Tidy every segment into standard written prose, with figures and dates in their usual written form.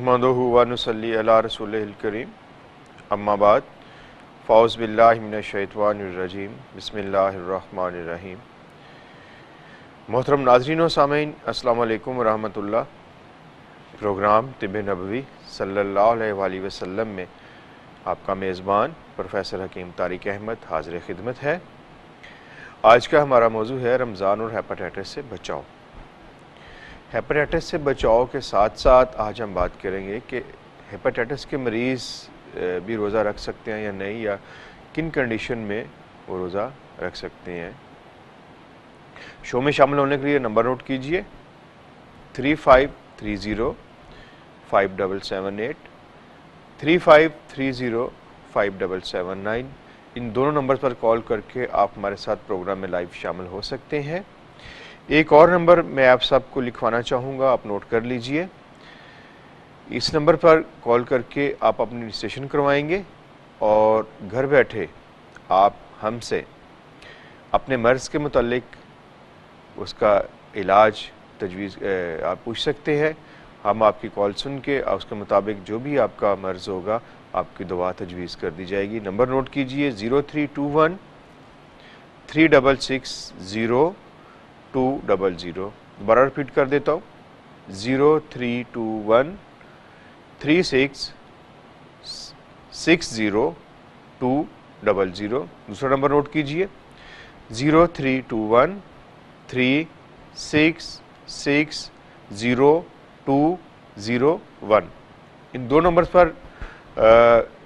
नहमदुहु व नुसल्ली अला रसूलिहिल करीम अम्मा बाद फ़ौज़ बिल्लाहि मिनश शैतानिर रजीम बिस्मिल्लाहिर रहमानिर रहीम। मोहतरम नाज़रीन व सामीन, अस्सलामु अलैकुम व रहमतुल्लाह। प्रोग्राम तिब्बे नबवी सल्लल्लाहु अलैहि वसल्लम में आपका मेज़बान प्रोफेसर हकीम तारिक अहमद हाज़िर खिदमत है। आज का हमारा मौजू है रमज़ान और हेपेटाइटिस से बचाव। हेपेटाइटिस से बचाव के साथ साथ आज हम बात करेंगे कि हेपेटाइटिस के मरीज़ भी रोज़ा रख सकते हैं या नहीं, या किन कंडीशन में वो रोज़ा रख सकते हैं। शो में शामिल होने के लिए नंबर नोट कीजिए 3530-5778, 3530-5779। इन दोनों नंबर पर कॉल करके आप हमारे साथ प्रोग्राम में लाइव शामिल हो सकते हैं। एक और नंबर मैं आप सबको लिखवाना चाहूँगा, आप नोट कर लीजिए। इस नंबर पर कॉल करके आप अपनी रजिस्ट्रेशन करवाएंगे और घर बैठे आप हमसे अपने मर्ज़ के मुतालिक उसका इलाज तजवीज़ आप पूछ सकते हैं। हम आपकी कॉल सुन के उसके मुताबिक जो भी आपका मर्ज़ होगा आपकी दवा तजवीज़ कर दी जाएगी। नंबर नोट कीजिए 0321 366 0200। दोबारा रिपीट कर देता हूँ 0321 366 0200। दूसरा नंबर नोट कीजिए 0321 366 0201। इन दो नंबर्स पर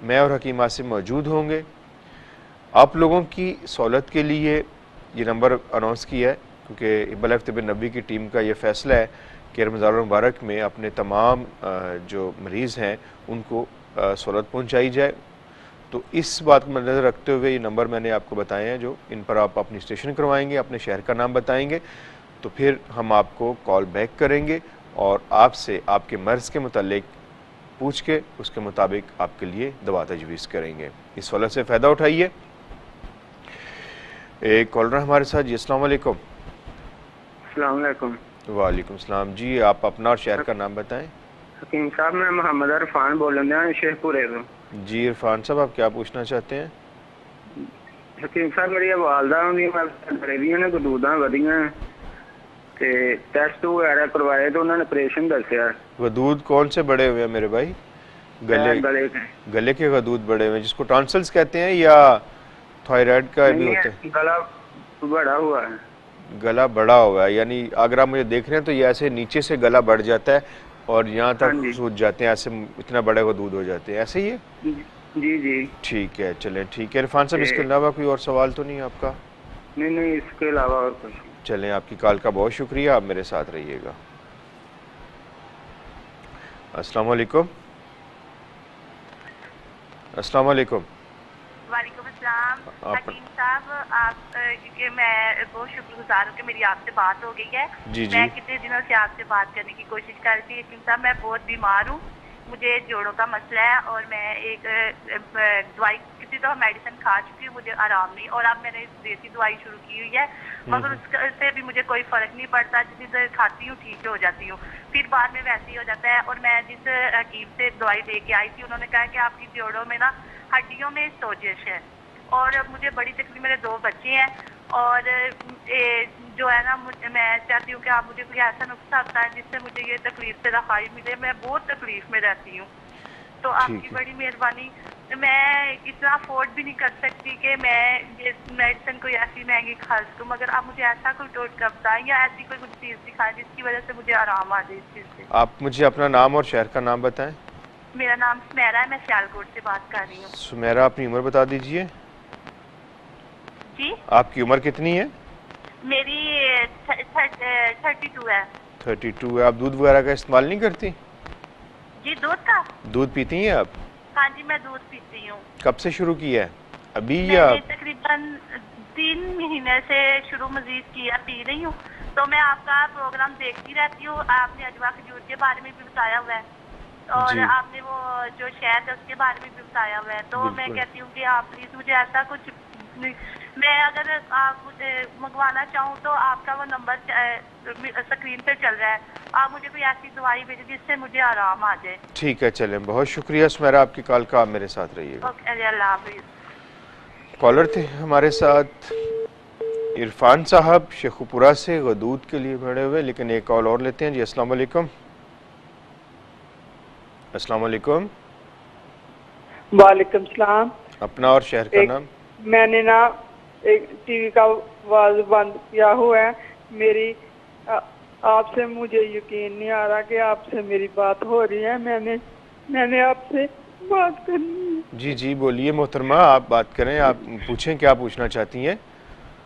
मैं और हकीम आसिम मौजूद होंगे। आप लोगों की सहूलत के लिए ये नंबर अनाउंस किया है, क्योंकि हिब्बा लाइफ तिब्बे नबवी की टीम का ये फ़ैसला है कि रमज़ान मुबारक में अपने तमाम जो मरीज़ हैं उनको सहूलत पहुँचाई जाए। तो इस बात को मद्देनज़र रखते हुए ये नंबर मैंने आपको बताए हैं, जो इन पर आप अपनी स्टेशन करवाएंगे, अपने शहर का नाम बताएंगे, तो फिर हम आपको कॉल बैक करेंगे और आपसे आपके मर्ज़ के मुतालिक पूछ के उसके मुताबिक आपके लिए दवा तजवीज़ करेंगे। इस सहूलत से फ़ायदा उठाइए। एक कॉलर हमारे साथ जी। अस्सलाम वालेकुम। अस्सलाम वालेकुम। वालेकुम सलाम जी। आप अपना और शहर का नाम बताएं। हकीम साहब, मैं मोहम्मद इरफान बोल रहा हूँ शेखपुरे से। जी इरफान साहब, आप क्या पूछना चाहते हैं? हकीम साहब, मेरी वालदा ने गदूदा वधियां ते टेस्ट वगैरह करवाए तो उन्होंने ऑपरेशन दसिया। गदूद कौन से बड़े हुए हैं मेरे भाई? गले के गदूद बड़े हुए हैं, जिसको टॉन्सिल्स कहते हैं, या थायराइड का भी होता है? गला बड़ा हुआ है। गला बड़ा हुआ है, यानी अगर आप मुझे देख रहे हैं तो ये ऐसे नीचे से गला बढ़ जाता है और यहाँ तक सूज जाते हैं, ऐसे इतना बड़े गदूद हो जाते हैं, ऐसे ही है? जी जी ठीक है, चलें ठीक है इरफान साहब। इसके अलावा कोई और सवाल तो नहीं आपका? नहीं, इसके अलावा और कुछ। चलें, आपकी कॉल का बहुत शुक्रिया, आप मेरे साथ रहिएगा। अस्सलाम वालेकुम। अस्सलाम वालेकुम। वालेकुम अस्सलाम। हकीम साहब, आप मैं बहुत शुक्रगुजार हूँ कि मेरी आपसे बात हो गई है। जी जी। मैं कितने दिनों से आपसे बात करने की कोशिश कर रही थी। हकीम साहब, मैं बहुत बीमार हूँ, मुझे जोड़ों का मसला है और मैं एक दवाई किसी तो मेडिसिन खा चुकी हूँ, मुझे आराम नहीं, और अब मैंने देसी दवाई शुरू की हुई है, मगर उससे भी मुझे कोई फर्क नहीं पड़ता। जितनी देर खाती हूँ ठीक हो जाती हूँ, फिर बाद में वैसे ही हो जाता है। और मैं जिस हकीम से दवाई लेके आई थी, उन्होंने कहा कि आपकी जोड़ों में ना हड्डियों में सोजिश है, और मुझे बड़ी तकलीफ, मेरे 2 बच्चे हैं, और जो है ना मैं चाहती हूँ कि आप मुझे कोई ऐसा नुस्खा बताएं जिससे मुझे ये तकलीफ से रहाई मिले। मैं बहुत तकलीफ में रहती हूँ, तो आपकी बड़ी मेहरबानी। मैं इतना अफोर्ड भी नहीं कर सकती कि मैं ये मेडिसिन कोई ऐसी महंगी खा सकूँ, मगर आप मुझे ऐसा कोई टोटका बताएं या ऐसी कोई मुझे चीज़ दिखाएं जिसकी वजह से मुझे आराम आ जाए इस चीज़ से। आप मुझे अपना नाम और शहर का नाम बताएं। मेरा नाम सुमेरा है, मैं सियालकोट से बात कर रही हूँ। सुमेरा, अपनी उम्र बता दीजिए। जी, आपकी उम्र कितनी है? मेरी 32 है। 32 है। आप दूध वगैरह का इस्तेमाल नहीं करती? जी, दूध का? दूध पीती हैं आप? हाँ जी, मैं दूध पीती हूँ। कब से शुरू किया है? अभी या? मैंने तकरीबन 3 महीने से शुरू मजीद किया, पी रही हूँ। तो मैं आपका प्रोग्राम देखती रहती हूँ। आपने अजवा खजूर के बारे में भी बताया हुआ है, और आपने वो जो शहद है उसके बारे में भी बताया हुआ है। तो मैं कहती हूँ कि आप प्लीज मुझे ऐसा कुछ मैं अगर आप मुझे मंगवाना चाहूँ तो आपका वो नंबर स्क्रीन पे चल रहा है, आप मुझे कोई ऐसी दवाई भेजें जिससे मुझे आराम आ जाए। ठीक है, चलें, बहुत शुक्रिया सुमेरा आपकी कॉल का, आप मेरे साथ रहिएगा। ओके, अल्लाह हाफिज़। कॉलर थे हमारे साथ इरफान साहब शेखुपुरा से गदूद के लिए बड़े हुए, लेकिन एक कॉल और लेते हैं जी। अस्सलाम वालेकुम। अस्सलाम वालेकुम। वालेकुम सलाम। अपना और शहर का नाम? मैंने ना एक टीवी का आवाज बंद किया हुआ है। मेरी आपसे मुझे यकीन नहीं आ रहा कि आपसे मेरी बात हो रही है। मैंने आपसे बात करनी है। जी जी बोलिए मोहतरमा, आप बात करें, आप पूछें क्या पूछना चाहती हैं।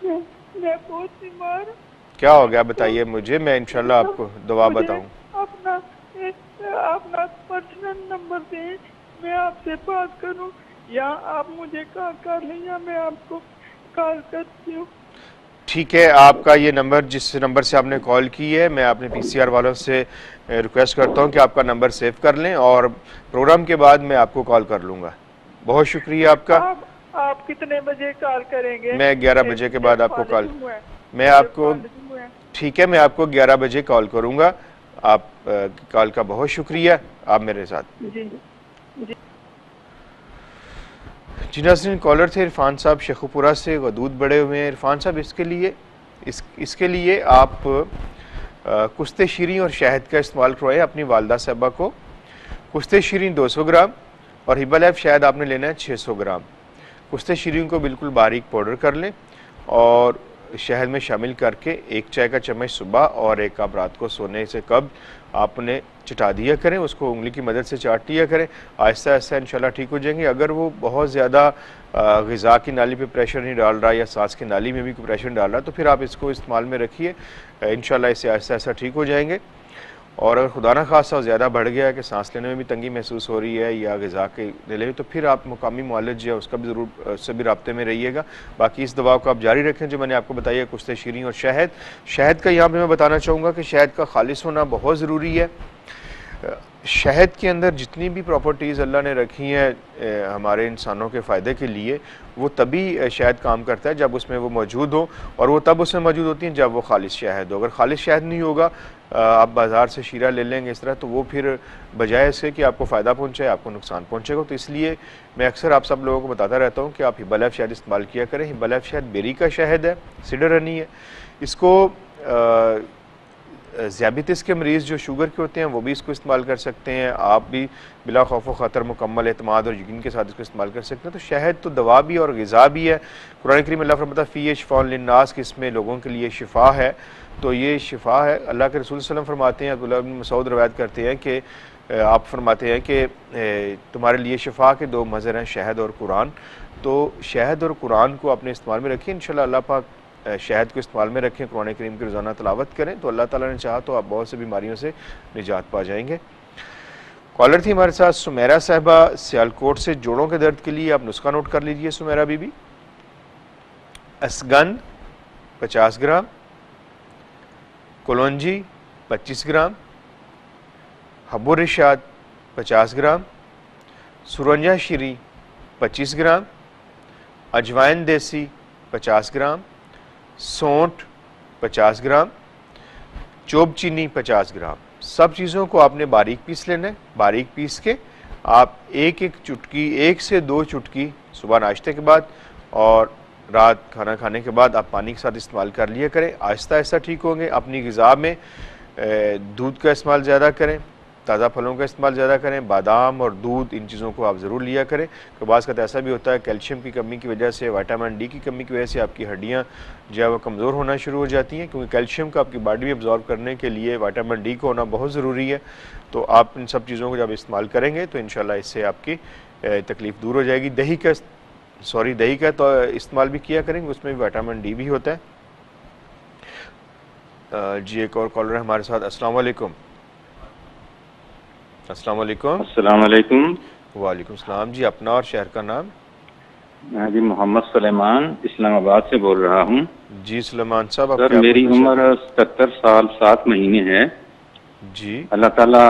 मैं बहुत बीमार हूँ। क्या हो गया बताइए मुझे, मैं इंशाल्लाह आपको दवा बताऊं। अपना पर्सनल नंबर दें, मैं आपसे बात करूं, या आप मुझे कॉल कर लें या मैं आपको कॉल करती हूँ। ठीक है, आपका ये नंबर, जिस नंबर से आपने कॉल की है, मैं अपने पीसीआर वालों से रिक्वेस्ट करता हूं कि आपका नंबर सेव कर लें और प्रोग्राम के बाद मैं आपको कॉल कर लूँगा। बहुत शुक्रिया आपका। आप कितने बजे कॉल करेंगे? मैं 11 बजे के बाद आपको कॉल, मैं आपको, ठीक है, मैं आपको 11 बजे कॉल करूँगा। आप कॉल का बहुत शुक्रिया, आप मेरे साथ। जी जी जी नाज़रीन, कॉलर थे इरफान साहब शेखुपुरा से गदूद बड़े हुए हैं। इरफान साहब, इसके लिए आप कुश्ते शीरीं और शहद का इस्तेमाल करवाएं अपनी वालदा साहबा को। कुश्ते शीरीं 200 ग्राम और हिबालैफ शहद आपने लेना है 600 ग्राम। कुश्ते शीरीं को बिल्कुल बारीक पाउडर कर लें और शहद में शामिल करके 1 चाय का चम्मच सुबह और 1 कप रात को सोने से कब आपने चटा दिया करें, उसको उंगली की मदद से चाट दिया करें। आहिस्ता आहिस्ता इंशाल्लाह ठीक हो जाएंगे। अगर वो बहुत ज़्यादा ग़िज़ा की नाली पे प्रेशर नहीं डाल रहा या सांस की नाली में भी कोई प्रेशर डाल रहा है तो फिर आप इसको इस्तेमाल में रखिए, इंशाल्लाह इससे आहिस्ता आहिस्ता ठीक हो जाएंगे। और अगर खुदा न खासा ज़्यादा बढ़ गया है कि सांस लेने में भी तंगी महसूस हो रही है या ग़िज़ा के ले तो फिर आप मुकामी मुआलिज या उसका भी ज़रूर उससे भी राब्ते में रहिएगा। बाकी इस दवा को आप जारी रखें जो मैंने आपको बताई है, कुश्ते शीरीं और शहद का यहाँ पे मैं बताना चाहूँगा कि शहद का खालिस होना बहुत ज़रूरी है। शहद के अंदर जितनी भी प्रॉपर्टीज़ अल्लाह ने रखी हैं हमारे इंसानों के फ़ायदे के लिए, वो तभी शहद काम करता है जब उसमें वो मौजूद हो, और वो तब उसमें मौजूद होती हैं जब वो खालिस शहद हो। अगर खालिस शहद नहीं होगा, आप बाज़ार से शीरा ले लेंगे इस तरह, तो वो फिर बजाय इसके कि आपको फ़ायदा पहुँचाए आपको नुकसान पहुँचेगा। तो इसलिए मैं अक्सर आप सब लोगों को बताता रहता हूँ कि आप हिबालैफ शहद इस्तेमाल किया करें। हिबालैफ शहद बेरी का शहद है, सीडर हनी है। इसको ज़ियाबितिस के मरीज़ जो शुगर के होते हैं वो भी इसको इस्तेमाल कर सकते हैं। आप भी बिला खौफ व ख़तर मुकम्मल एतमाद और यकीन के साथ इसको इस्तेमाल कर सकते हैं। तो शहद तो दवा भी और ग़िज़ा भी है। कुरान करीम अल्लाह फरमाता फ़ीह शिफ़ाउन लिन्नास, कि इसमें लोगों के लिए शिफा है। तो ये शिफा है। अल्लाह के रसूल सल्लल्लाहु अलैहि वसल्लम फरमाते हैं, अब्दुल्लाह इब्न मसूद रवायत करते हैं कि आप फरमाते हैं कि तुम्हारे लिए शिफा के 2 मज़हर हैं, शहद और कुरान। तो शहद और कुरान को अपने इस्तेमाल में रखिए। इंशाल्लाह अल्लाह पाक शहद को इस्तेमाल में रखें, कुरान करीम की रोज़ाना तलावत करें तो अल्लाह ताला ने चाहा तो आप बहुत सी बीमारियों से निजात पा जाएंगे। कॉलर थी हमारे साथ सुमेरा साहिबा सियालकोट से। जोड़ों के दर्द के लिए आप नुस्खा नोट कर लीजिए सुमेरा बीबी। असगंध 50 ग्राम, कलौंजी 25 ग्राम, हब्बुर रिशाद 50 ग्राम, सुरंजा शीरी 25 ग्राम, अजवाइन देसी 50 ग्राम, सौंठ 50 ग्राम, चोब चीनी 50 ग्राम। सब चीज़ों को आपने बारीक पीस लेना है। बारीक पीस के आप एक चुटकी, 1 से 2 चुटकी सुबह नाश्ते के बाद और रात खाना खाने के बाद आप पानी के साथ इस्तेमाल कर लिया करें। आहिस्ता आहिस्ता ठीक होंगे। अपनी ग़िज़ा में दूध का इस्तेमाल ज़्यादा करें, ताज़ा फलों का इस्तेमाल ज़्यादा करें, बादाम और दूध, इन चीज़ों को आप ज़रूर लिया करें। तो बाज़ का ऐसा भी होता है कैल्शियम की कमी की वजह से, विटामिन डी की कमी की वजह से आपकी हड्डियाँ जो है वो कमज़ोर होना शुरू हो जाती हैं, क्योंकि कैल्शियम को आपकी बॉडी में अब्जॉर्ब करने के लिए विटामिन डी को होना बहुत ज़रूरी है। तो आप इन सब चीज़ों को जब इस्तेमाल करेंगे तो इंशाल्लाह इससे आपकी तकलीफ़ दूर हो जाएगी। दही का तो इस्तेमाल भी किया करेंगे, उसमें भी विटामिन डी भी होता है। जी एक और कॉलर है हमारे साथ। अस्सलाम वालेकुम। अस्सलाम वालेकुम। अस्सलाम वालेकुम। वालेकुम सलाम जी, अपना और शहर का नाम? मैं जी मोहम्मद सुलेमान इस्लामाबाद से बोल रहा हूँ। जी सुलेमान साहब, सर मेरी उम्र 77 साल 7 महीने है जी। अल्लाह ताला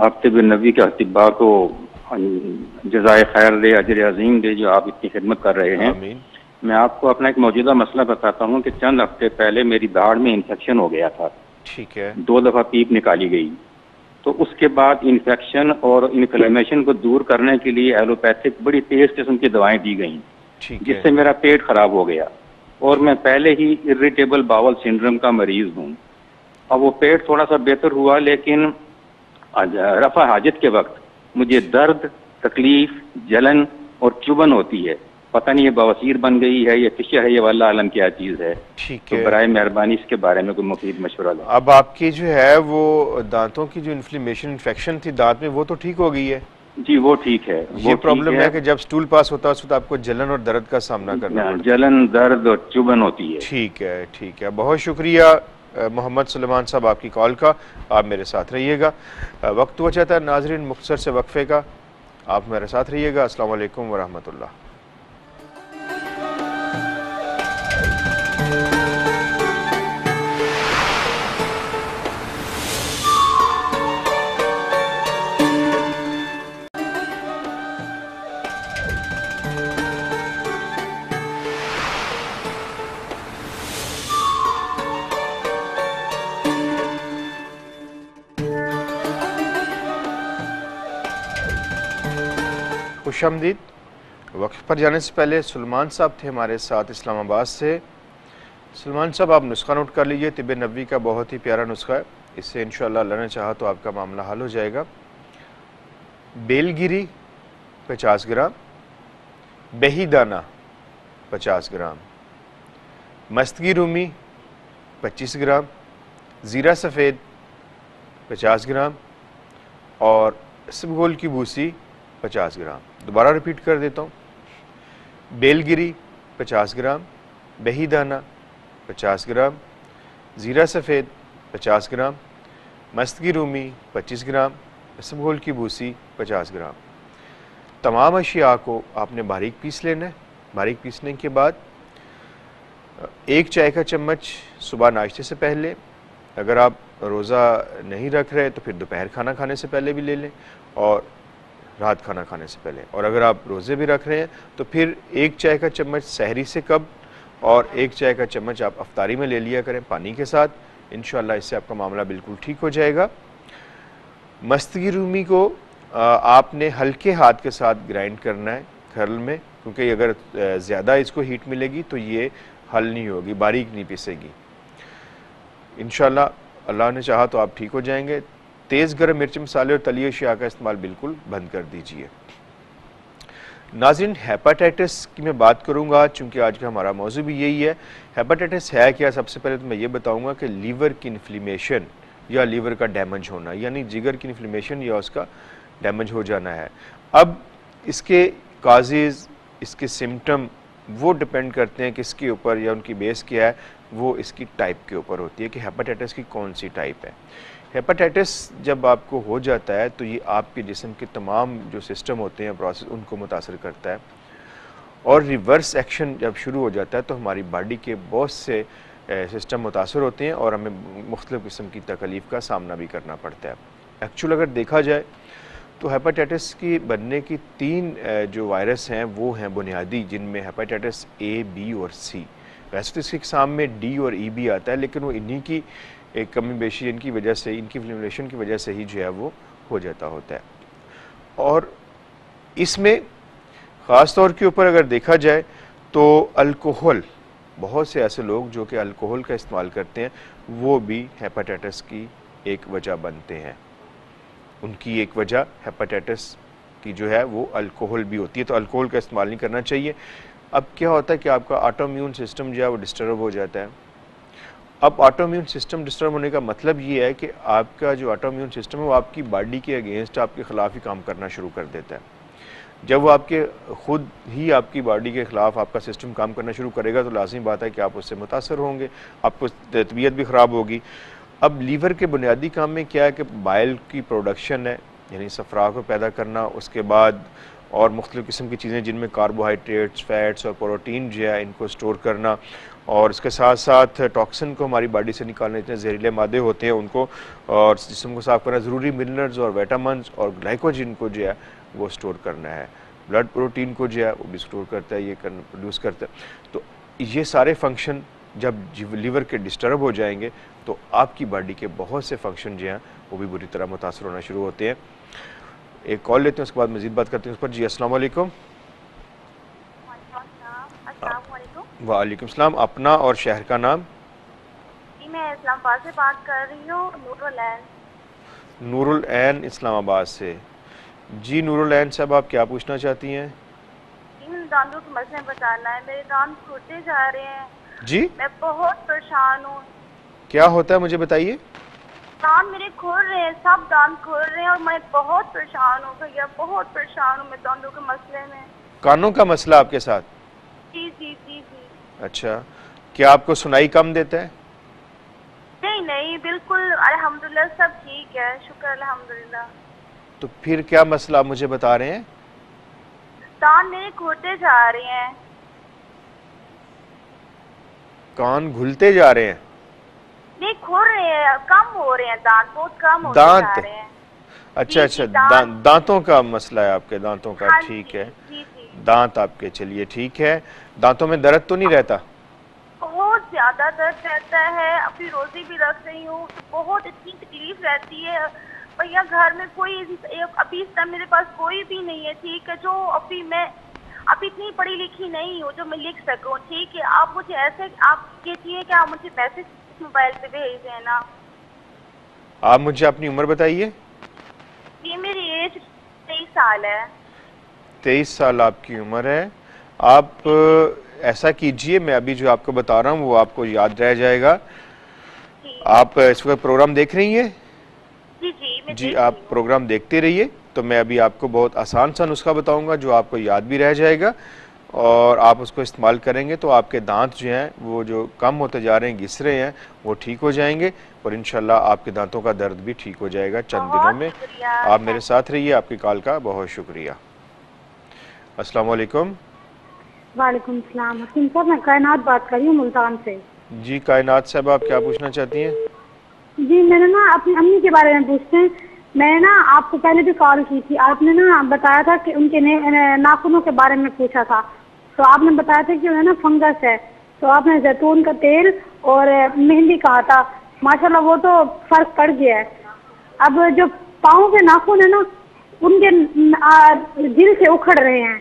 आप तिब नबी के अतिबा को जज़ाए खैर दे, अजर अजीम दे जो आप इतनी खिदमत कर रहे हैं। आमीन। मैं आपको अपना एक मौजूदा मसला बताता हूँ कि चंद हफ्ते पहले मेरी दाढ़ में इन्फेक्शन हो गया था। ठीक है। 2 दफ़ा पीप निकाली गई। तो उसके बाद इन्फेक्शन और इन्फ्लेमेशन को दूर करने के लिए एलोपैथिक बड़ी तेज किस्म की दवाएं दी गई, जिससे मेरा पेट खराब हो गया और मैं पहले ही इरिटेबल बावल सिंड्रोम का मरीज हूँ। अब वो पेट थोड़ा सा बेहतर हुआ, लेकिन रफा हाजत के वक्त मुझे दर्द, तकलीफ, जलन और चुभन होती है। पता नहीं ये बवासीर बन गई है, ये फिशर है, ये वाला आलम क्या चीज़ है। ठीक तो है। बराए मेहरबानी इसके बारे में कोई मुफीद मशवरा दो। अब आपकी जो है वो दांतों की जो इन्फ्लेमेशन इन्फेक्शन थी दांत में, वो तो ठीक हो गई है? जी वो ठीक है। ये प्रॉब्लम है कि जब स्टूल पास होता है उस वक्त आपको जलन और दर्द का सामना करना पड़ता है। जलन, दर्द और चुभन होती है। ठीक है, ठीक है। बहुत शुक्रिया मोहम्मद सुलेमान साहब आपकी कॉल का। आप मेरे साथ रहिएगा। वक्त हो जाता है नाजरीन मुख्तसर से वक्फे का, आप मेरे साथ रहिएगा। अस्सलाम वालेकुम वरहमतुल्लाह। खुशामदीद। वक्त पर जाने से पहले सुलेमान साहब थे हमारे साथ इस्लामाबाद से। सुलेमान साहब आप नुस्खा नोट कर लीजिए। तिब नबवी का बहुत ही प्यारा नुस्खा है, इससे इंशाअल्लाह अल्लाह ने चाहा तो आपका मामला हल हो जाएगा। बेलगिरी 50 ग्राम, बेहीदाना 50 ग्राम, मस्तगी रूमी 25 ग्राम, ज़ीरा सफ़ेद 50 ग्राम और इसबगोल की भूसी 50 ग्राम। दोबारा रिपीट कर देता हूँ। बेलगिरी 50 ग्राम, बेहीदाना 50 ग्राम, ज़ीरा सफ़ेद 50 ग्राम, मस्तगी रूमी 25 ग्राम, इसबगोल की भूसी 50 ग्राम। तमाम अशिया को आपने बारीक पीस लेना है। बारीक पीसने के बाद 1 चाय का चम्मच सुबह नाश्ते से पहले, अगर आप रोज़ा नहीं रख रहे तो फिर दोपहर खाना खाने से पहले भी ले लें और रात खाना खाने से पहले। और अगर आप रोज़े भी रख रहे हैं तो फिर 1 चाय का चम्मच सहरी से कब और 1 चाय का चम्मच आप अफ्तारी में ले लिया करें पानी के साथ। इंशाअल्लाह इससे आपका मामला बिल्कुल ठीक हो जाएगा। मस्तगी रूमी को आपने हल्के हाथ के साथ ग्राइंड करना है खरल में, क्योंकि अगर ज़्यादा इसको हीट मिलेगी तो ये हल नहीं होगी, बारीक नहीं पिसेगी। इंशाअल्लाह अल्लाह ने चाहा तो आप ठीक हो जाएंगे। तेज़ गर्म मिर्च मसाले और तली अशिया का इस्तेमाल बिल्कुल बंद कर दीजिए। नाज़रीन, हेपाटाइटिस की मैं बात करूंगा चूँकि आज का हमारा मौजू भी यही है। हेपाटाइटिस है क्या? सबसे पहले तो मैं ये बताऊंगा कि लीवर की इन्फ्लेमेशन या लीवर का डैमेज होना, यानी जिगर की इन्फ्लेमेशन या उसका डैमेज हो जाना है। अब इसके काजेज़, इसके सिम्टम वो डिपेंड करते हैं किसके ऊपर, या उनकी बेस क्या है, वो इसकी टाइप के ऊपर होती है कि हेपाटाइटिस की कौन सी टाइप है। हेपाटाइटिस जब आपको हो जाता है तो ये आपके जिस्म के तमाम जो सिस्टम होते हैं, प्रोसेस, उनको मुतासर करता है। और रिवर्स एक्शन जब शुरू हो जाता है तो हमारी बॉडी के बहुत से सिस्टम मुतासर होते हैं और हमें मुख्तलिफ़ किस्म की तकलीफ़ का सामना भी करना पड़ता है। एक्चुअल अगर देखा जाए तो हेपाटाइटिस की बनने की 3 जो वायरस हैं वो हैं बुनियादी, जिनमें हेपाटाइटिस A, B और C। वैसे तो इसके एग्जाम में D और E भी आता है, लेकिन वो इन्हीं की एक कमी बेशी इनकी वजह से, इनकी इन्फ्लेमेशन की वजह से ही जो है वो हो जाता होता है। और इसमें ख़ास तौर के ऊपर अगर देखा जाए तो अल्कोहल, बहुत से ऐसे लोग जो कि अल्कोहल का इस्तेमाल करते हैं वो भी हेपाटाइटिस की एक वजह बनते हैं। उनकी एक वजह हेपाटाइटिस की जो है वो अल्कोहल भी होती है, तो अल्कोहल का इस्तेमाल नहीं करना चाहिए। अब क्या होता है कि आपका ऑटोइम्यून सिस्टम जो है वो डिस्टर्ब हो जाता है। अब ऑटोइम्यून सिस्टम डिस्टर्ब होने का मतलब ये है कि आपका जो ऑटोइम्यून सिस्टम है वो आपकी बॉडी के अगेंस्ट, आपके ख़िलाफ़ ही काम करना शुरू कर देता है। जब वो आपके खुद ही आपकी बॉडी के ख़िलाफ़ आपका सिस्टम काम करना शुरू करेगा तो लाज़मी बात है कि आप उससे मुतासर होंगे, आपको तबीयत भी ख़राब होगी। अब लीवर के बुनियादी काम में क्या है कि बाइल की प्रोडक्शन है, यानी सफ़रा को पैदा करना, उसके बाद और मुख्तलिफ़ किस्म की चीज़ें जिनमें कार्बोहाइड्रेट्स, फैट्स और प्रोटीन जो है इनको स्टोर करना, और इसके साथ साथ टॉक्सिन को हमारी बॉडी से निकालने, इतने जहरीले मादे होते हैं उनको, और जिस्म को साफ़ करना, ज़रूरी मिनरल्स और विटामिन्स और ग्लाइकोजन को जो है वो स्टोर करना है। ब्लड प्रोटीन को जो है वो भी स्टोर करता है, ये प्रोड्यूस करता है। तो ये सारे फंक्शन जब लीवर के डिस्टर्ब हो जाएंगे तो आपकी बॉडी के बहुत से फंक्शन जो हैं वो भी बुरी तरह मुतासर होना शुरू होते हैं। एक कॉल लेते हैं, उसके बाद मज़ीद बात करते हैं उस पर। जी अस्सलाम वालेकुम। वालेकुम सलाम। अपना और शहर का नाम? जी मैं इस्लामाबाद से बात कर रही हूँ, नूरुल ऐन। नूरुल ऐन इस्लामाबाद से। जी नूरुल ऐन साहब, आप क्या पूछना चाहती हैं? जी दांतों के मसले बताना है, मेरे दांत टूटते जा रहे हैं जी, मैं बहुत परेशान हूँ। क्या होता है मुझे बताइए। दांत मेरे खुल रहे हैं, सब दांत खुल रहे हैं और मैं बहुत परेशान हूँ भैया, बहुत परेशान हूँ मैं दांतों के मसले में। कानों का मसला आपके साथ? जी जी जी जी। अच्छा, क्या आपको सुनाई कम देता है? नहीं नहीं बिल्कुल अल्हम्दुलिल्लाह सब ठीक है, शुक्र अल्हम्दुलिल्लाह। तो फिर क्या मसला आप मुझे बता रहे हैं? दांत मेरे घुलते जा रहे हैं। कान घुलते जा रहे हैं? नहीं खुल रहे हैं, कम हो रहे हैं दांत, बहुत कम होते दांत? जा रहे हैं। अच्छा अच्छा, दांतों का मसला है आपके, दांतों का। हाँ ठीक जी, है, जी जी। दांत आपके, चलिए ठीक है। दांतों में दर्द तो नहीं रहता? बहुत ज्यादा दर्द रहता है, अभी रोजी भी रख रही हूँ तो बहुत इतनी तकलीफ रहती है भैया। घर में कोई अभी इस टाइम मेरे पास कोई भी नहीं है, ठीक है, जो अभी इतनी पढ़ी लिखी नहीं हूँ जो मैं लिख सकूँ, ठीक है। आप मुझे ऐसे आप कीजिए कि आप मुझे पैसे मोबाइल पे भेज देना। आप मुझे अपनी उम्र बताइए। ये मेरी एज 23 साल है। 23 साल आपकी उम्र है। आप ऐसा कीजिए, मैं अभी जो आपको बता रहा हूँ वो आपको याद रह जाएगा। आप इस वक्त प्रोग्राम देख रही हैं? जी जी मैं जी, आप प्रोग्राम देखते रहिए। तो मैं अभी आपको बहुत आसान सा नुस्खा बताऊंगा जो आपको याद भी रह जाएगा और आप उसको इस्तेमाल करेंगे तो आपके दांत जो हैं वो जो कम होते जा रहे हैं, घिस रहे हैं, वो ठीक हो जाएंगे और इंशाल्लाह आपके दांतों का दर्द भी ठीक हो जाएगा चंद दिनों में। आप मेरे साथ रहिए। आपकी कॉल का बहुत शुक्रिया। अस्सलाम वालेकुम। वालेकुम सलाम। हकीम साहब, मैं कायनात बात कर रही हूँ मुल्तान से। जी कायनात साहब, आप क्या पूछना चाहती हैं? जी मैंने ना अपनी अम्मी के बारे में पूछते हैं। मैंने ना आपको पहले भी कॉल की थी, आपने ना बताया था कि उनके नाखूनों के बारे में पूछा था, तो आपने बताया था कि उन्हें ना फंगस है, तो आपने जैतून का तेल और मेहंदी कहा था। माशाल्लाह वो तो फर्क पड़ गया है। अब जो पाँव के नाखून है ना उनके दिल से उखड़ रहे हैं।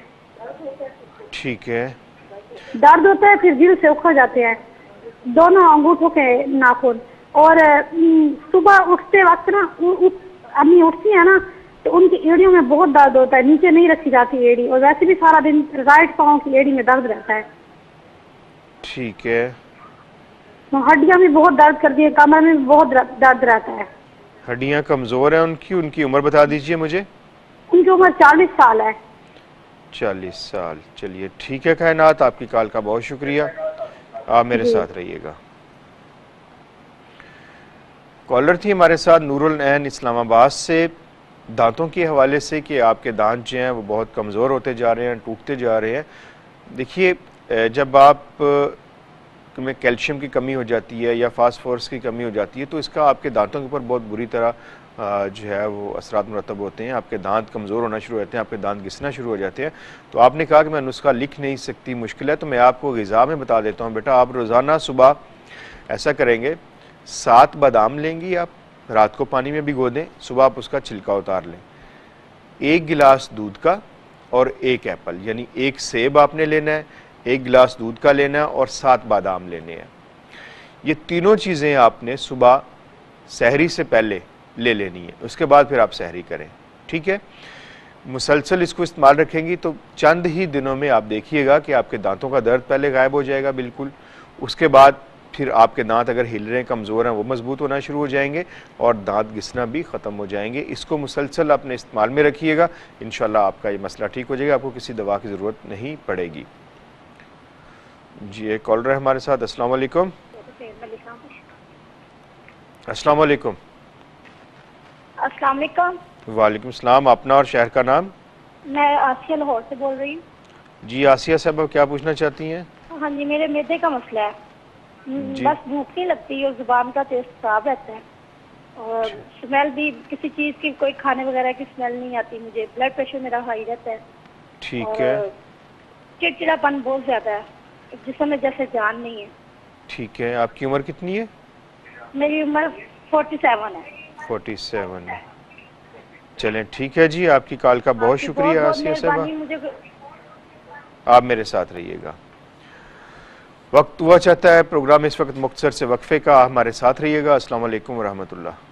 ठीक है। दर्द होता है, फिर दिल से उखड़ जाते हैं दोनों अंगूठों के नाखून। और सुबह उठते वक्त ना अम्मी उठती है ना तो उनकी एड़ियों में बहुत दर्द होता है, नीचे नहीं रखी जाती एड़ी, और वैसे भी सारा दिन राइट पाँव की एड़ी में दर्द रहता है। ठीक है। तो हड्डियां भी बहुत दर्द करती है, कमर में भी बहुत दर्द रहता है। हड्डियां कमजोर हैं उनकी? उनकी उम्र बता दीजिए मुझे। उनकी उम्र 40 साल है। 40 साल, चलिए ठीक है। कायनात, आपकी कॉल का बहुत शुक्रिया। आप मेरे साथ रहिएगा। कॉलर थी हमारे साथ नूरुल ऐन इस्लामाबाद से, दांतों के हवाले से कि आपके दांत जो हैं वो बहुत कमज़ोर होते जा रहे हैं, टूटते जा रहे हैं। देखिए, जब आप में कैल्शियम की कमी हो जाती है या फास्फोरस की कमी हो जाती है तो इसका आपके दांतों के ऊपर बहुत बुरी तरह जो है वो असरात मुरतब होते हैं। आपके दांत कमज़ोर होना शुरू होते हैं, आपके दांत घिसना शुरू हो जाते हैं। तो आपने कहा कि मैं नुस्खा लिख नहीं सकती, मुश्किल है, तो मैं आपको ग़िज़ा में बता देता हूँ। बेटा, आप रोज़ाना सुबह ऐसा करेंगे, 7 बादाम लेंगी आप, रात को पानी में भिगो दें, सुबह आप उसका छिलका उतार लें। 1 गिलास दूध का और 1 एप्पल, यानी 1 सेब आपने लेना है, 1 गिलास दूध का लेना है और 7 बादाम लेने हैं। ये तीनों चीज़ें आपने सुबह सहरी से पहले ले लेनी है, उसके बाद फिर आप सहरी करें, ठीक है। मुसलसल इसको इस्तेमाल रखेंगी तो चंद ही दिनों में आप देखिएगा कि आपके दांतों का दर्द पहले गायब हो जाएगा बिल्कुल। उसके बाद फिर आपके दांत अगर हिल रहे हैं, कमज़ोर हैं, वो मजबूत होना शुरू हो जाएंगे और दांत घिसना भी ख़त्म हो जाएंगे। इसको मुसलसल अपने इस्तेमाल में रखिएगा, इंशाल्लाह आपका ये मसला ठीक हो जाएगा, आपको किसी दवा की ज़रूरत नहीं पड़ेगी। जी, एक कॉलर है हमारे साथ। अस्सलाम वालेकुम। अस्सलाम वालेकुम। अस्सलाम वालेकुम। वालेकुम सलाम। अपना और शहर का नाम? मैं आसिया लाहौर से बोल रही हूँ। जी आसिया साहब, आप क्या पूछना चाहती हैं? हाँ जी, मेरे मैदे का मसला है, बस भूख नहीं लगती और जुबान का टेस्ट खराब रहता है और स्मेल भी, किसी चीज़ की कोई खाने वगैरह की स्मेल नहीं आती मुझे। ब्लड प्रेशर मेरा हाई रहता है। ठीक है। चिड़चिड़ापन बहुत ज्यादा है, जिसमें में जैसे जान नहीं है। ठीक है, आपकी उम्र कितनी है? मेरी उम्र 47 है। 47 है। चलें ठीक है जी, आपकी कॉल का बहुत शुक्रिया आसिया साहबा, आप मेरे साथ रहिएगा। वक्त हुआ चाहता है प्रोग्राम इस वक्त मुख्तसर से वक्फे का, हमारे साथ रहिएगा। अस्सलाम वालेकुम व रहमतुल्लाह।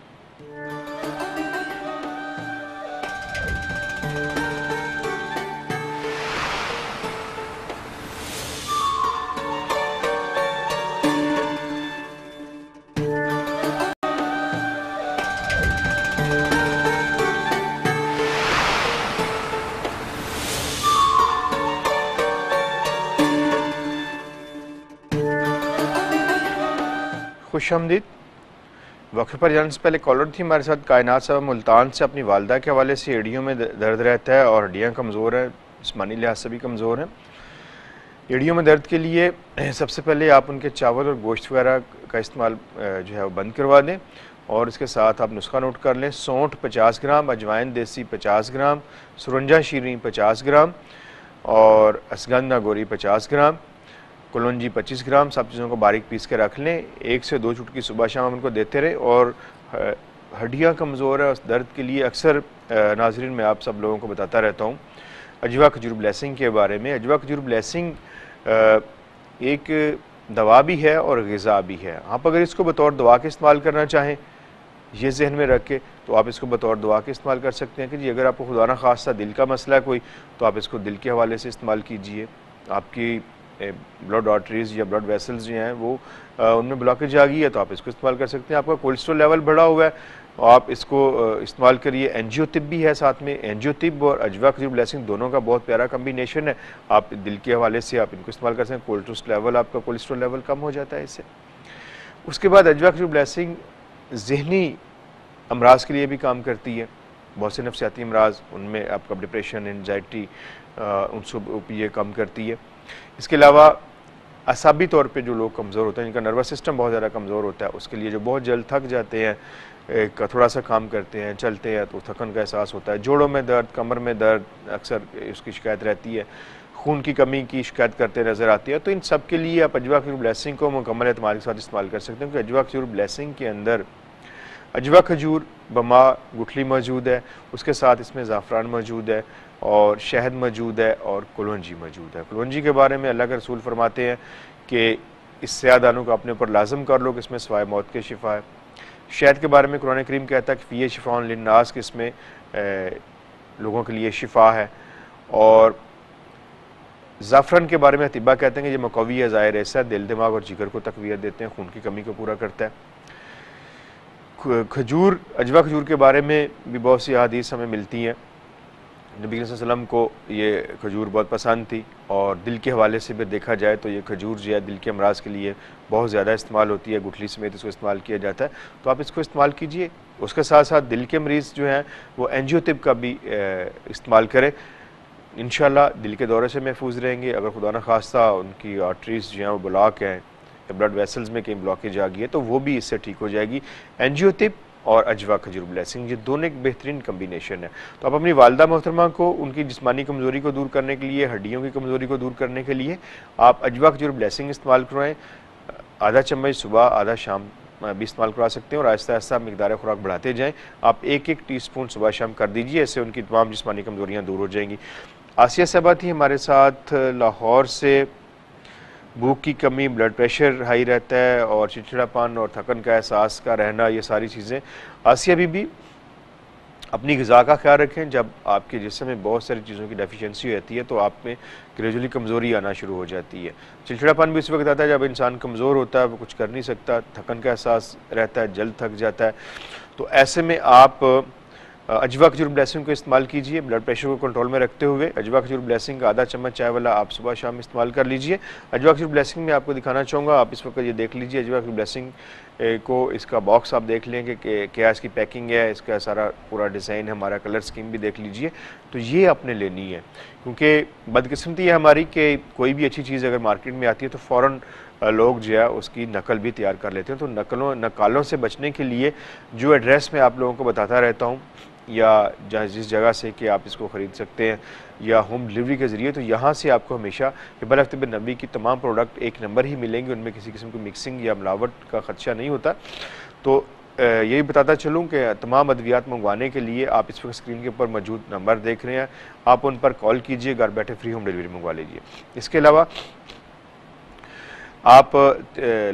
खुशामदीद। वक्फे पर जाने से पहले कॉलर थी हमारे साथ कायनात साहब मुल्तान से। अपनी वालदा के हवाले से एड़ियों में दर्द रहता है और हड्डियाँ कमज़ोर हैं, जिस्मानी लिहाज से भी कमज़ोर हैं। एड़ियों में दर्द के लिए सबसे पहले आप उनके चावल और गोश्त वगैरह का इस्तेमाल जो है वो बंद करवा दें और इसके साथ आप नुस्खा नोट कर लें। सौंठ 50 ग्राम, अजवाइन देसी 50 ग्राम, सुरंजा शीरी 50 ग्राम और असगंधा गोरी 50 ग्राम, कलौंजी 25 ग्राम। सब चीज़ों को बारीक पीस के रख लें। 1 से 2 चुटकी सुबह शाम उनको देते रहे। और हड्डियाँ कमज़ोर है, उस दर्द के लिए अक्सर नाजरीन मैं आप सब लोगों को बताता रहता हूँ अजवा खजूर ब्लेसिंग के बारे में। अजवा खजूर ब्लेसिंग एक दवा भी है और ग़िज़ा भी है। आप अगर इसको बतौर दवा के इस्तेमाल करना चाहें, ये जहन में रख के, तो आप इसको बतौर दवा के इस्तेमाल कर सकते हैं कि जी अगर आपको खुदा न खास्ता दिल का मसला है कोई, तो आप इसको दिल के हवाले से इस्तेमाल कीजिए। आपकी ब्लड आर्टरीज या ब्लड वेसल्स जो हैं वो उनमें ब्लॉकेज आ गई है, तो आप इसको इस्तेमाल कर सकते हैं। आपका कोलेस्ट्रॉल लेवल बढ़ा हुआ है, आप इसको इस्तेमाल करिए। एंजियोटिप भी है साथ में। एंजियोटिप और अजवा खजूर ब्लेसिंग दोनों का बहुत प्यारा कम्बिनेशन है। आप दिल के हवाले से आप इनको इस्तेमाल कर सकते हैं। कोलेस्ट्रॉल लेवल, आपका कोलेस्ट्रॉल लेवल कम हो जाता है इससे। उसके बाद अजवा खजूर ब्लेसिंग ज़हनी अमराज के लिए भी काम करती है। बहुत से नफ्सियाती अमराज, उनमें आपका डिप्रेशन, एंजाइटी, उन सब ये कम करती है। इसके अलावा असाबी तौर पे जो लोग कमज़ोर होते हैं, जिनका नर्वस सिस्टम बहुत ज़्यादा कमज़ोर होता है, उसके लिए जो बहुत जल्द थक जाते हैं, थोड़ा सा काम करते हैं, चलते हैं तो थकन का एहसास होता है, जोड़ों में दर्द, कमर में दर्द अक्सर उसकी शिकायत रहती है, खून की कमी की शिकायत करते नज़र आती है, तो इन सब के लिए आप अजवा खजूर ब्लेसिंग को मुकम्मल एतमाद के साथ इस्तेमाल कर सकते हैं। क्योंकि अजवा खजूर ब्लेसिंग के अंदर अजवा खजूर, बमा, गुठली मौजूद है, उसके साथ इसमें ज़ाफ़रान मौजूद है और शहद मौजूद है और कलौंजी मौजूद है। कलौंजी के बारे में अल्लाह के रसूल फरमाते हैं कि इस सयादानों को अपने ऊपर लाजम कर लो कि इसमें सवाए मौत के शिफा है। शहद के बारे में कुरान करीम कहता है कि फ़िये शिफ़ाउन लिन्नास, कि इसमें लोगों के लिए शिफा है। और ज़ाफ़रान के बारे में अतिबा कहते हैं कि ये मुक़व्वी है, ज़ाहिर ऐसा दिल, दिमाग और जिगर को तक़वियत देते हैं, खून की कमी को पूरा करता है। खजूर, अजवा खजूर के बारे में भी बहुत सी हदीस हमें मिलती हैं। नबी सल्लल्लाहु अलैहि वसल्लम को ये खजूर बहुत पसंद थी और दिल के हवाले से भी देखा जाए तो ये खजूर जो है दिल के अमराज के लिए बहुत ज़्यादा इस्तेमाल होती है। गुठली समेत इसको इस्तेमाल किया जाता है, तो आप इसको इस्तेमाल कीजिए। उसके साथ साथ दिल के मरीज़ जो हैं वो एंजियोटिप का भी इस्तेमाल करें। इंशाल्लाह दिल के दौरे से महफूज रहेंगे। अगर खुदा न खास्ता उनकी आर्टरीज जो हैं वो ब्लॉक हैं या ब्लड वेसल्स में कहीं ब्लॉकेज आ गई है, तो वो भी इससे ठीक हो जाएगी। एंजियोटिप और अजवा खजूर ब्लेसिंग, ये दोनों एक बेहतरीन कम्बिनेशन है। तो आप अपनी वालदा मोहतरमा को उनकी जिस्मानी कमज़ोरी को दूर करने के लिए, हड्डियों की कमज़ोरी को दूर करने के लिए आप अजवा खजूर ब्लेसिंग इस्तेमाल करवाएँ। आधा चम्मच सुबह, आधा शाम भी इस्तेमाल करवा सकते हैं और आहिस्ता आहिस्ता मकदार खुराक बढ़ाते जाएँ। आप 1-1 टीस्पून सुबह शाम कर दीजिए, ऐसे उनकी तमाम जिस्मानी कमज़ोरियाँ दूर हो जाएंगी। आसिया साहबा थी हमारे साथ लाहौर से। भूख की कमी, ब्लड प्रेशर हाई रहता है और चिड़चिड़ापन और थकन का एहसास का रहना, ये सारी चीज़ें। आसिया बीबी अपनी ग़िज़ा का ख्याल रखें। जब आपके जिस्म में बहुत सारी चीज़ों की डेफिशिएंसी रहती है तो आप में ग्रेजुअली कमज़ोरी आना शुरू हो जाती है। चिड़चिड़ापन भी उस वक्त आता है जब इंसान कमज़ोर होता है, वो कुछ कर नहीं सकता, थकन का एहसास रहता है, जल्द थक जाता है। तो ऐसे में आप अजवा खजूर ब्लेसिंग को इस्तेमाल कीजिए। ब्लड प्रेशर को कंट्रोल में रखते हुए अजवा खजूर ब्लेसिंग का आधा चम्मच चाय वाला आप सुबह शाम इस्तेमाल कर लीजिए। अजवा खजूर ब्लेसिंग में आपको दिखाना चाहूँगा, आप इस वक्त ये देख लीजिए अजवा खजूर ब्लेसिंग को, इसका बॉक्स आप देख लेंगे कि क्या इसकी पैकिंग है, इसका सारा पूरा डिज़ाइन है, हमारा कलर स्कीम भी देख लीजिए। तो ये आपने लेनी है, क्योंकि बदकिस्मती है हमारी कि कोई भी अच्छी चीज़ अगर मार्केट में आती है तो फ़ौरन लोग जो है उसकी नकल भी तैयार कर लेते हैं। तो नकालों से बचने के लिए जो एड्रेस मैं आप लोगों को बताता रहता हूँ या जिस जगह से कि आप इसको ख़रीद सकते हैं, या होम डिलीवरी के ज़रिए, तो यहाँ से आपको हमेशा हिब्बा लाइफ तिब नबवी की तमाम प्रोडक्ट एक नंबर ही मिलेंगे, उनमें किसी किस्म की मिक्सिंग या मिलावट का खर्चा नहीं होता। तो यही बताता चलूँ कि तमाम अद्वियात मंगवाने के लिए आप इस वक्त स्क्रीन के ऊपर मौजूद नंबर देख रहे हैं, आप उन पर कॉल कीजिए, घर बैठे फ्री होम डिलीवरी मंगवा लीजिए। इसके अलावा आप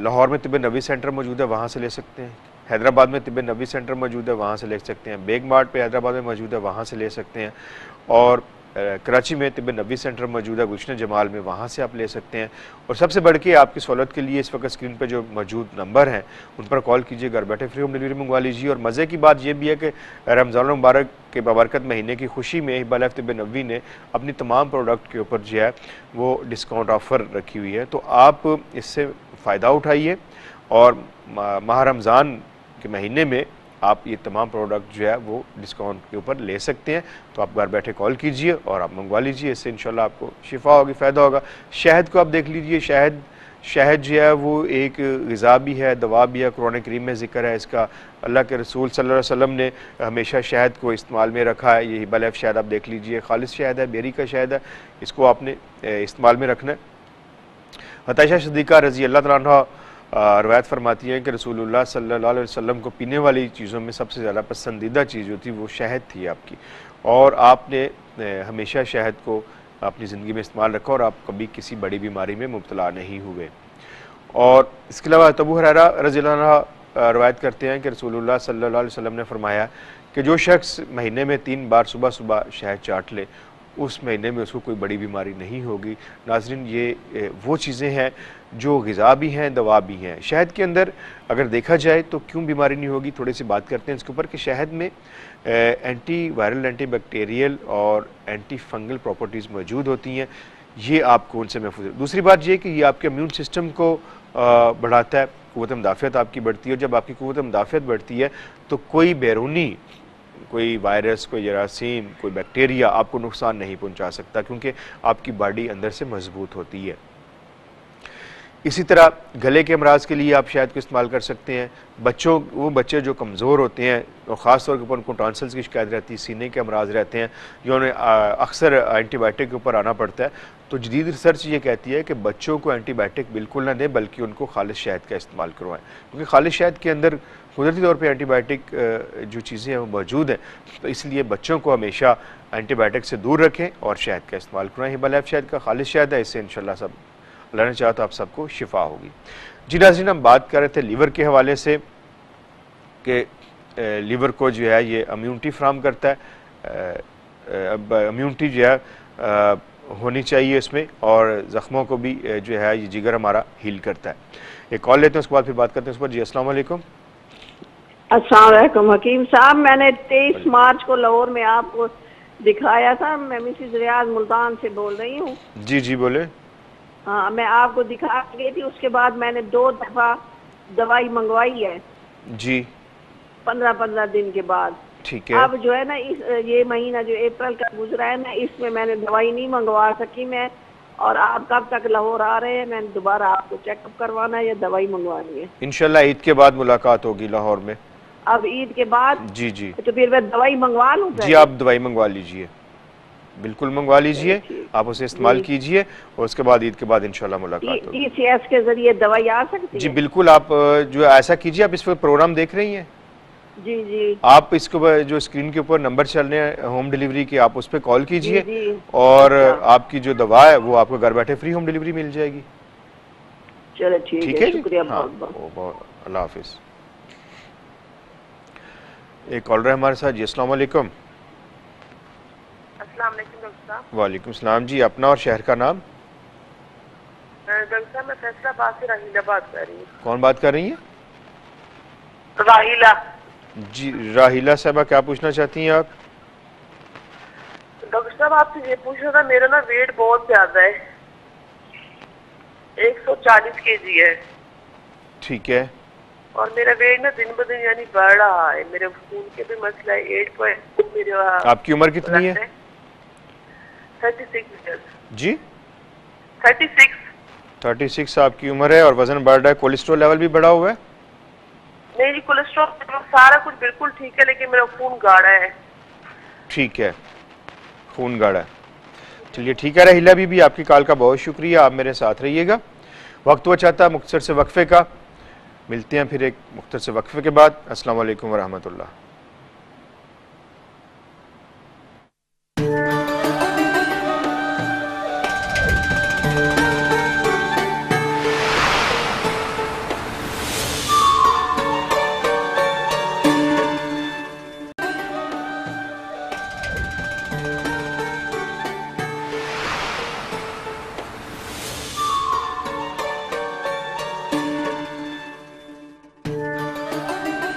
लाहौर में तिब नबवी सेंटर मौजूद है, वहाँ से ले सकते हैं। हैदराबाद में तिब नबवी सेंटर मौजूद है, वहाँ से ले सकते हैं। बेग मार्ट पे हैदराबाद में मौजूद है, वहाँ से ले सकते हैं। और कराची में तिब नबवी सेंटर मौजूद है गुलशन जमाल में, वहाँ से आप ले सकते हैं। और सबसे बढ़ के आपकी सहूलत के लिए इस वक्त स्क्रीन पर जो मौजूद नंबर हैं उन पर कॉल कीजिए, घर बैठे फ्री होम डिलीवरी मंगवा लीजिए। और मज़े की बात यह भी है कि रमज़ान मुबारक के बाबरकत महीने की खुशी में हिब्बा लाइफ तिब नबवी ने अपनी तमाम प्रोडक्ट के ऊपर जो है वो डिस्काउंट ऑफ़र रखी हुई है, तो आप इससे फ़ायदा उठाइए और माह रमज़ान के महीने में आप ये तमाम प्रोडक्ट जो है वो डिस्काउंट के ऊपर ले सकते हैं। तो आप घर बैठे कॉल कीजिए और आप मंगवा लीजिए, इससे इंशाल्लाह आपको शिफा होगी, फ़ायदा होगा। शहद को आप देख लीजिए, शहद जो है वो एक ग़िज़ा भी है, दवा भी है, कुरान करीम में ज़िक्र है इसका। अल्लाह के रसूल सल्लल्लाहु अलैहि वसल्लम ने हमेशा शहद को इस्तेमाल में रखा है। ये हिब्बा लाइफ शहद आप देख लीजिए, खालिस शहद है, बेरी का शहद है, इसको आपने इस्तेमाल में रखना है। हताशा सिद्दीक़ा रज़ी अल्लाह तआला अन्हा रवायत फरमाती हैं कि रसूलुल्लाह सल्लल्लाहु अलैहि वसल्लम को पीने वाली चीज़ों में सबसे ज़्यादा पसंदीदा चीज़ जो थी वो शहद थी आपकी, और आपने हमेशा शहद को अपनी ज़िंदगी में इस्तेमाल रखा और आप कभी किसी बड़ी बीमारी में मुब्तला नहीं हुए। और इसके अलावा अबू हुरैरा रज़ियल्लाहु अन्हु रवायत करते हैं कि रसूलुल्लाह सल्लल्लाहु अलैहि वसल्लम ने फरमाया कि जो शख्स महीने में 3 बार सुबह सुबह शहद चाट ले उस महीने में उसको कोई बड़ी बीमारी नहीं होगी। नाज़रीन, ये वो चीज़ें हैं जो ग़िज़ा भी हैं, दवा भी हैं। शहद के अंदर अगर देखा जाए तो क्यों बीमारी नहीं होगी, थोड़ी सी बात करते हैं इसके ऊपर कि शहद में एंटी वायरल, एंटी बैक्टीरियल और एंटी फंगल प्रॉपर्टीज़ मौजूद होती हैं, ये आपको उनसे महफूज है। दूसरी बात ये कि ये आपके इम्यून सिस्टम को बढ़ाता है, क़ुव्वत मुदाफ़ियत आपकी बढ़ती है, और जब आपकी क़ुव्वत मुदाफ़ियत बढ़ती है तो कोई बैरूनी, कोई वायरस, कोई जरासीम, कोई बैक्टीरिया आपको नुकसान नहीं पहुंचा सकता, क्योंकि आपकी बॉडी अंदर से मजबूत होती है। इसी तरह गले के अमराज के लिए आप शहद को इस्तेमाल कर सकते हैं। वो बच्चे जो कमज़ोर होते हैं और ख़ास तौर पर उनको टॉन्सिल्स की शिकायत रहती है, सीने के अमराज रहते हैं, जो उन्हें अक्सर एंटीबायोटिक के ऊपर आना पड़ता है, तो जदीद रिसर्च ये कहती है कि बच्चों को एंटीबायोटिक बिल्कुल ना दें, बल्कि उनको खालिस शहद का इस्तेमाल करवाएं, क्योंकि खालिस शहद के अंदर कुदरती तौर पे एंटीबायोटिक जो चीज़ें हैं वो मौजूद हैं। तो इसलिए बच्चों को हमेशा एंटीबायोटिक से दूर रखें और शहद का इस्तेमाल करवाएं। हिब्बा लाइफ शहद का खालिस शहद है, इससे इंशाल्लाह सब अल्लाह ने चाहा तो आप सबको शिफा होगी। जी नाज़रीन, हम बात कर रहे थे लीवर के हवाले से कि लीवर को जो है ये इम्यूनिटी फ्राहम करता है, इम्यूनिटी जो है होनी चाहिए इसमें, और ज़ख्मों को भी जो है ये जिगर हमारा हील करता है। एक कॉल लेते हैं, उसके बाद फिर बात करते हैं उस पर। जी अस्सलाम वालेकुम। अस्सलाम वालेकुम हकीम साहब, मैंने 23 मार्च को लाहौर में आपको दिखाया था। मैं मिसिज रियाज मुल्तान से बोल रही हूँ। जी जी बोले। हाँ, मैं आपको दिखा गई थी, उसके बाद मैंने 2 दफा दवाई मंगवाई है जी, 15-15 दिन के बाद। ठीक है। अब जो है ना ये महीना जो अप्रैल का गुजरा है ना, इसमें मैंने दवाई नहीं मंगवा सकी मैं। और आप कब तक लाहौर आ रहे हैं? मैंने दोबारा आपको चेकअप करवाना है या दवाई मंगवानी है? इंशाल्लाह ईद के बाद मुलाकात होगी लाहौर में। अब ईद के बाद? जी जी। तो फिर मैं दवाई मंगवा लूँ? जी आप दवाई मंगवा लीजिए, बिल्कुल मंगवा लीजिए, आप उसे इस्तेमाल कीजिए और उसके बाद ईद के बाद इंशाल्लाह मुलाकात होगी। TCS के जरिए दवाई आ सकती है? जी बिल्कुल, आप जो ऐसा कीजिए, आप इस पर प्रोग्राम देख रही हैं? जी जी। आप इसको जो स्क्रीन के ऊपर नंबर चल रहे हैं होम डिलीवरी के, आप उस पर कॉल कीजिए और आपकी जो दवा है वो आपको घर बैठे फ्री होम डिलीवरी मिल जाएगी। चलो ठीक है, शुक्रिया बहुत। अल्लाह हाफिज। एक कॉलर है हमारे साथ। जी अस्सलाम वालेकुम। अस्सलाम वालेकुम डॉक्टर साहब। वालेकुम सलाम जी, अपना और शहर का नाम? डॉक्टर साहब मैं फैसलाबाद से राहिला बात कर रही हूँ। कौन बात कर रही हैं? राहिला। जी राहिला साहबा, क्या पूछना चाहती हैं आप? डॉक्टर साहब आपसे ये पूछना था, मेरा ना वेट बहुत ज्यादा है, 140 kg है। ठीक है। और मेरा वेट ना दिन ब दिन यानी बढ़ रहा है, मेरे खून के भी मसला है, 8 मेरे। आपकी उम्र कितनी है? 36 years। जी 36 आपकी उम्र है और वजन बढ़ रहा है, कोलेस्ट्रॉल लेवल भी बढ़ा हुआ है? नहीं जी, कोलेस्ट्रॉल सारा कुछ बिल्कुल ठीक है, लेकिन मेरा खून गाढ़ा है। ठीक है, खून गाढ़ा है। चलिए ठीक है रहीला बीबी, आपकी कॉल का बहुत शुक्रिया, आप मेरे साथ रहिएगा। वक्त हुआ चाहता मुख्तसर से वक्फे का, मिलते हैं फिर एक मुख्तसर से वक्फे के बाद। अस्सलाम वालेकुम व रहमतुल्लाह।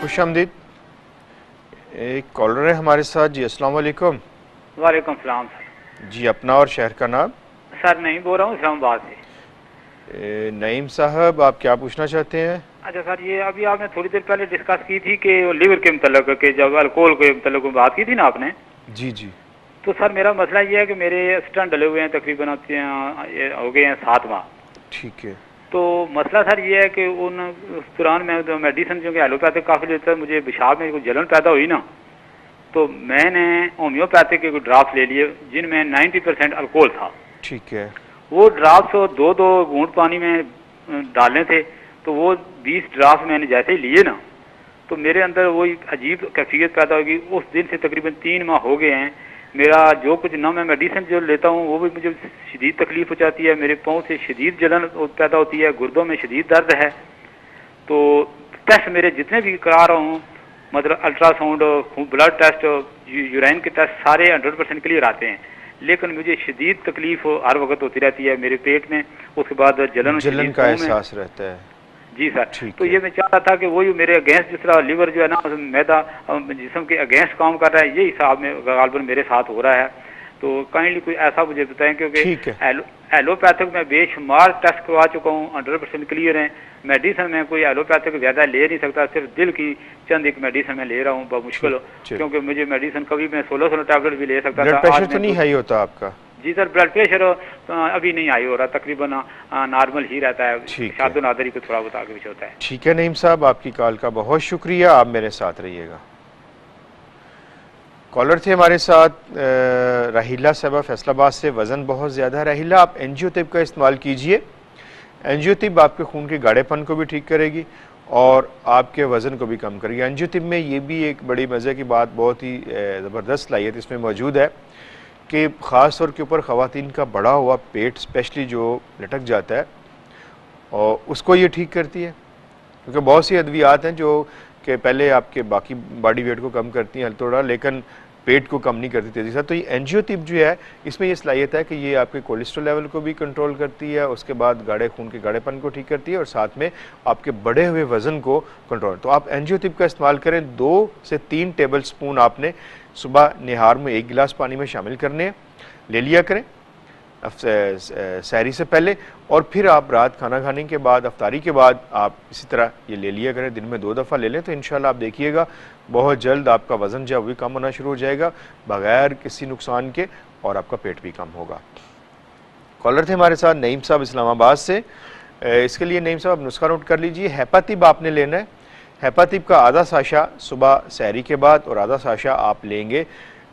खुशामदीद, एक कॉलर है हमारे साथ जी। अस्सलाम वालेकुम। वालेकुम सलाम सर। जी अपना और शहर का नाम? सर नईम बोल रहा हूँ इस्लामाबाद से। नईम साहब, आप क्या पूछना चाहते हैं? अच्छा सर, ये अभी आपने थोड़ी देर पहले डिस्कस की थी कि लीवर के मतलब के जब अल्कोहल के मतलब बात की थी ना आपने। जी जी। तो सर मेरा मसला ये है कि मेरे स्टंट डले हुए हैं, तकरीबन हो गए हैं 7 माह। ठीक है। तो मसला सर ये है कि उस दौरान मैं मेडिसिन जो कि एलोपैथिक काफ़ी लेता है, मुझे पेशाब में कोई जलन पैदा हुई ना, तो मैंने होम्योपैथिक के ड्राफ्ट ले लिए जिनमें 90% अल्कोहल था। ठीक है। वो ड्राफ्ट 2-2 घूंट पानी में डालने थे, तो वो 20 ड्राफ्ट मैंने जैसे ही लिए ना, तो मेरे अंदर वही अजीब कैफियत पैदा होगी। उस दिन से तकरीबन 3 माह हो गए हैं, मेरा जो कुछ ना मैं मेडिसिन जो लेता हूँ वो भी मुझे शदीद तकलीफ हो जाती है, मेरे पाँव से शदीद जलन पैदा होती है, गुर्दों में शदीद दर्द है। तो टेस्ट मेरे जितने भी करा रहा हूँ, मतलब अल्ट्रासाउंड, ब्लड टेस्ट, यूराइन के टेस्ट सारे 100% क्लियर आते हैं, लेकिन मुझे शदीद तकलीफ हर वक्त होती रहती है मेरे पेट में। उसके बाद जलन का एहसास रहता है। जी सर। तो ये मैं चाह रहा था कि वही मेरे अगेंस्ट, जिस तरह लीवर जो है ना मैदा जिस्म के अगेंस्ट काम कर रहा है, ये हिसाब में गालबन मेरे साथ हो रहा है। तो काइंडली कोई ऐसा मुझे बताएं, क्योंकि एलोपैथिक में बेशुमार टेस्ट करवा चुका हूँ, 100% क्लियर है। मेडिसिन में कोई एलोपैथिक ज्यादा ले नहीं सकता, सिर्फ दिल की चंद एक मेडिसिन में ले रहा हूँ मुश्किल, क्योंकि मुझे मेडिसिन कभी मैं 16 टैबलेट भी ले सकता था। ब्लड प्रेशर तो नहीं हाई होता आपका? जी सर, ब्लड प्रेशर अभी नहीं हाई हो रहा, तकरीबन नॉर्मल ही रहता है, शादो नादरी को थोड़ा बहुत आगे पीछे होता है। ठीक है नईम साहब, आपकी कॉल का बहुत शुक्रिया, आप मेरे साथ रहिएगा। कॉलर थे हमारे साथ राहिला साहबा फैसलाबाद से। वज़न बहुत ज़्यादा है राहिला, आप एंजियोटिप का इस्तेमाल कीजिए। एंजियोटिप आपके खून के गाढ़ेपन को भी ठीक करेगी और आपके वज़न को भी कम करेगी। एंजियोटिप में ये भी एक बड़ी मज़े की बात, बहुत ही ज़बरदस्त सलाहियत इसमें मौजूद है कि ख़ास तौर के ऊपर ख़वातीन का बड़ा हुआ पेट स्पेशली जो लटक जाता है, और उसको ये ठीक करती है। क्योंकि बहुत सी अद्वियात हैं जो कि पहले आपके बाकी बॉडी वेट को कम करती हैं थोड़ा, लेकिन पेट को कम नहीं करती तेज़ी से। तो ये एंजियोटिप जो है, इसमें ये सलाहियत है कि ये आपके कोलेस्ट्रॉल लेवल को भी कंट्रोल करती है, उसके बाद गाढ़े खून के गाढ़ेपन को ठीक करती है, और साथ में आपके बढ़े हुए वज़न को कंट्रोल। तो आप एंजियोटिप का इस्तेमाल करें। 2 से 3 टेबल स्पून आपने सुबह निहार में 1 गिलास पानी में शामिल करने हैं, ले लिया करें सहरी से पहले, और फिर आप रात खाना खाने के बाद, अफ्तारी के बाद आप इसी तरह ये ले लिया करें। दिन में 2 दफ़ा ले लें तो इंशाल्लाह आप देखिएगा बहुत जल्द आपका वज़न जो है वो भी कम होना शुरू हो जाएगा बग़ैर किसी नुकसान के, और आपका पेट भी कम होगा। कॉलर थे हमारे साथ नईम साहब इस्लामाबाद से। इसके लिए नईम साहब नुस्खा नोट कर लीजिए। हेपातिब आपने लेना है। हेपातिब का आधा साशा सुबह सहरी के बाद और आधा साशा आप लेंगे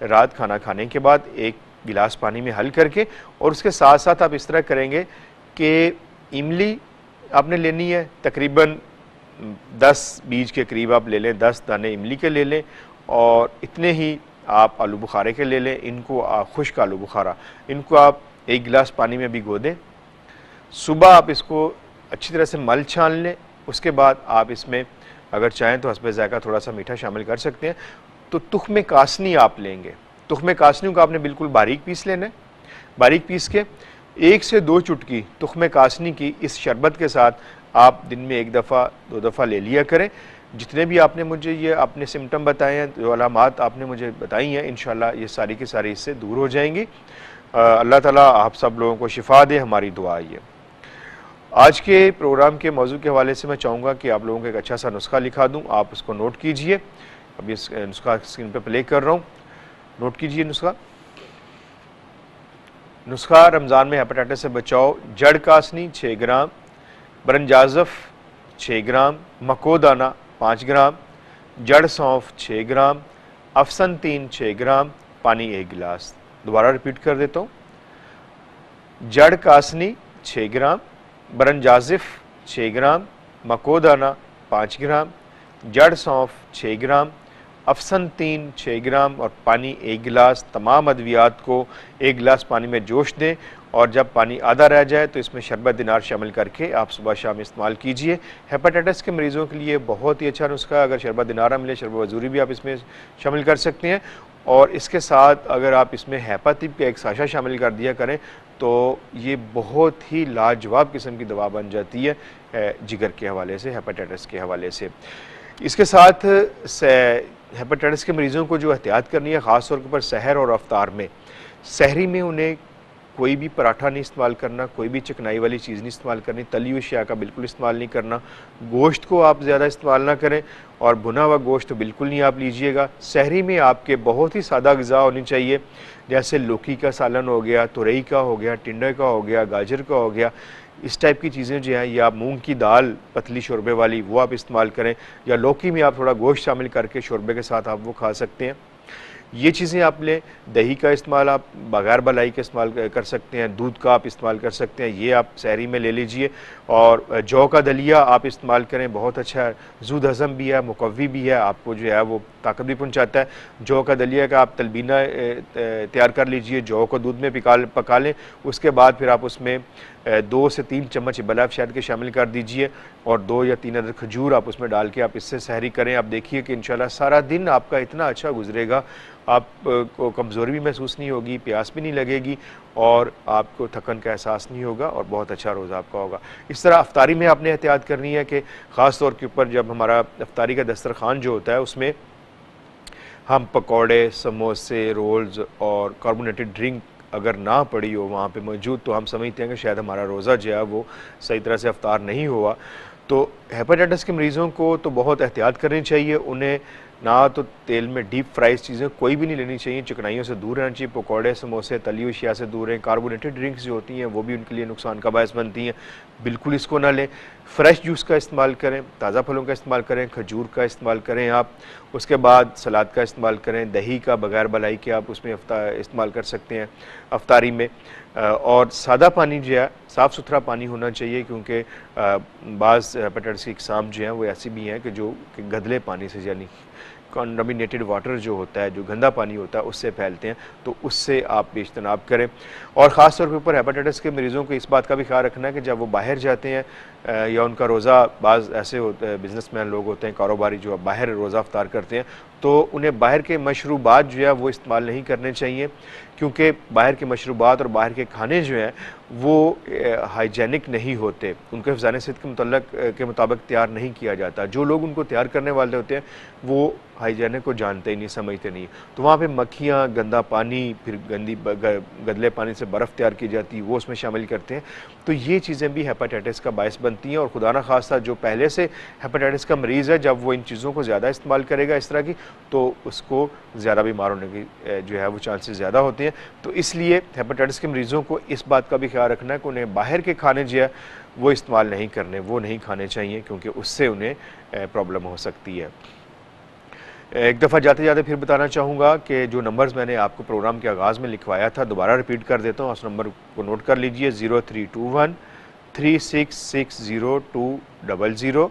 रात खाना खाने के बाद 1 गिलास पानी में हल करके, और उसके साथ साथ आप इस तरह करेंगे कि इमली आपने लेनी है, तकरीबन 10 बीज के करीब आप ले लें, 10 दाने इमली के ले लें, और इतने ही आप आलू बुखारे के ले लें। इनको खुश्क आलू बुखारा, इनको आप 1 गिलास पानी में भिगो दें। सुबह आप इसको अच्छी तरह से मल छान लें। उसके बाद आप इसमें अगर चाहें तो हस्बे ज़ायक़ा थोड़ा सा मीठा शामिल कर सकते हैं। तो तुख्म कासनी आप लेंगे, तुख्म कासनी को आपने बिल्कुल बारीक पीस लेना है। बारीक पीस के 1 से 2 चुटकी तुख्म कासनी की इस शरबत के साथ आप दिन में 1 दफ़ा 2 दफ़ा ले लिया करें। जितने भी आपने मुझे ये अपने सिम्टम बताए हैं, जो अलामात आपने मुझे बताई हैं, इंशाल्लाह ये सारी की सारी इससे दूर हो जाएंगी। अल्लाह ताला आप सब लोगों को शिफा दे, हमारी दुआ ये। आज के प्रोग्राम के मौजू के हवाले से मैं चाहूँगा कि आप लोगों को एक अच्छा सा नुस्खा लिखा दूँ, आप उसको नोट कीजिए। अभी इस नुस्खा स्क्रीन पर प्ले कर रहा हूँ, नोट कीजिए नुस्खा। नुस्खा रमज़ान में हेपेटाइटिस से बचाओ। जड़ कासनी 6 ग्राम, बरंजाज़फ 6 ग्राम, मकोदाना 5 ग्राम, जड़ सौंफ 6 ग्राम, अफसन 6 ग्राम, पानी 1 गिलास। दोबारा रिपीट कर देता हूँ। जड़ कासनी 6 ग्राम, बरंजाजिफ 6 ग्राम, मकोदाना 5 ग्राम, जड़ सौंफ 6 ग्राम, अफसन 6 ग्राम और पानी 1 गिलास। तमाम अद्वियात को 1 गिलास पानी में जोश दें और जब पानी आधा रह जाए तो इसमें शरबत दिनार शामिल करके आप सुबह शाम इस्तेमाल कीजिए। हेपेटाइटिस के मरीज़ों के लिए बहुत ही अच्छा नुस्खा है। अगर शरबत दिनारा मिले, शरबत वजूरी भी आप इसमें शामिल कर सकते हैं और इसके साथ अगर आप इसमें हेपातिप का एक साशा शामिल कर दिया करें तो ये बहुत ही लाजवाब किस्म की दवा बन जाती है जिगर के हवाले से, हेपेटाइटिस के हवाले से। इसके साथ हेपेटाइटिस के मरीज़ों को जो एहतियात करनी है ख़ास तौर पर सहर और अफ्तार में, सहरी में उन्हें कोई भी पराठा नहीं इस्तेमाल करना, कोई भी चिकनाई वाली चीज़ नहीं इस्तेमाल करनी, तली हुई अशिया का बिल्कुल इस्तेमाल नहीं करना, गोश्त को आप ज़्यादा इस्तेमाल ना करें और भुना हुआ गोश्त तो बिल्कुल नहीं आप लीजिएगा। सहरी में आपके बहुत ही सादा ग़िज़ा होनी चाहिए, जैसे लौकी का सालन हो गया, तुरई का हो गया, टिंडे का हो गया, गाजर का हो गया, इस टाइप की चीज़ें जो हैं, या मूंग की दाल पतली शोरबे वाली वो आप इस्तेमाल करें, या लौकी में आप थोड़ा गोश्त शामिल करके शोरबे के साथ आप वो खा सकते हैं। ये चीज़ें आप लें। दही का इस्तेमाल आप बगैर बलाई के इस्तेमाल कर सकते हैं, दूध का आप इस्तेमाल कर सकते हैं, ये आप सहरी में ले लीजिए। और जौ का दलिया आप इस्तेमाल करें, बहुत अच्छा है, ज़ूद हज़म भी है, मुकव्वी भी है, आपको जो है वो ताकत भी पहुंचाता है। जौ का दलिया का आप तलबीना तैयार कर लीजिए, जौ को दूध में पका लें, उसके बाद फिर आप उसमें 2 से 3 चम्मच बलाफ शहद के शामिल कर दीजिए और 2 या 3 अदर खजूर आप उसमें डाल के आप इससे सहरी करें। आप देखिए कि इंशाल्लाह सारा दिन आपका इतना अच्छा गुजरेगा, आपको कमज़ोरी भी महसूस नहीं होगी, प्यास भी नहीं लगेगी और आपको थकन का एहसास नहीं होगा और बहुत अच्छा रोज़ा आपका होगा। इस तरह अफ्तारी में आपने एहतियात करनी है कि ख़ास तौर के ऊपर जब हमारा अफ्तारी का दस्तरखान जो होता है उसमें हम पकौड़े, समोसे, रोल्स और कार्बोनेटेड ड्रिंक अगर ना पड़ी हो वहाँ पे मौजूद तो हम समझते हैं कि शायद हमारा रोज़ा जो है वो सही तरह से अफ्तार नहीं हुआ। तो हेपेटाइटिस के मरीज़ों को तो बहुत एहतियात करनी चाहिए, उन्हें ना तो तेल में डीप फ्राइज चीज़ें कोई भी नहीं लेनी चाहिए, चिकनाइयों से दूर रहना चाहिए, पकौड़े, समोसे, तली हुई अशिया से दूर रहें, कार्बोनेटेड ड्रिंक्स जो होती हैं वो भी उनके लिए नुकसान का बायस बनती हैं, बिल्कुल इसको ना लें। फ्रेश जूस का इस्तेमाल करें, ताज़ा फलों का इस्तेमाल करें, खजूर का इस्तेमाल करें आप, उसके बाद सलाद का इस्तेमाल करें, दही का बगैर बलाई के आप उसमें इस्तेमाल कर सकते हैं अफ्तारी में। और सादा पानी जो है साफ़ सुथरा पानी होना चाहिए, क्योंकि बाज़ हेपेटाइटिस की इकसाम जो हैं वो ऐसी भी हैं कि जो गंदले पानी से यानी कॉन्टामिनेटेड वाटर जो होता है, जो गंदा पानी होता है उससे फैलते हैं, तो उससे आप इज्तनाब करें। और ख़ास तौर पर हेपेटाइटिस के मरीज़ों को इस बात का भी ख्याल रखना है कि जब वो बाहर जाते हैं या उनका रोज़ा, बाज़ ऐसे होते हैं बिजनेसमैन लोग होते हैं, कारोबारी जो बाहर रोज़ा अफ्तार करते हैं, तो उन्हें बाहर के मशरूबात जो है वो इस्तेमाल नहीं करने चाहिए, क्योंकि बाहर के मशरूबात और बाहर के खाने जो हैं वो हाइजेनिक नहीं होते, उनको हिफ़्ज़ान सेहत के मुताबिक तैयार नहीं किया जाता। जो लोग उनको तैयार करने वाले होते हैं वो हाइजेनिक को जानते ही नहीं, समझते नहीं, तो वहाँ पे मक्खियाँ, गंदा पानी, फिर गंदले पानी से बर्फ़ तैयार की जाती है वो उसमें शामिल करते हैं। तो ये चीज़ें भी हेपेटाइटिस का बायस बनती हैं और खुदा न खास्ता जो पहले से हेपेटाइटिस का मरीज़ है, जब वो इन चीज़ों को ज़्यादा इस्तेमाल करेगा इस तरह की, तो उसको ज़्यादा बीमार होने की जो है वो चांसेस ज़्यादा होते हैं। तो इसलिए हेपेटाइटिस के मरीज़ों को इस बात का भी ख्याल रखना है कि उन्हें बाहर के खाने जो है वो इस्तेमाल नहीं करने, वो नहीं खाने चाहिए, क्योंकि उससे उन्हें प्रॉब्लम हो सकती है। एक दफ़ा जाते जाते फिर बताना चाहूँगा कि जो नंबर्स मैंने आपको प्रोग्राम के आगाज़ में लिखवाया था दोबारा रिपीट कर देता हूँ, उस नंबर को नोट कर लीजिए, 0321 3660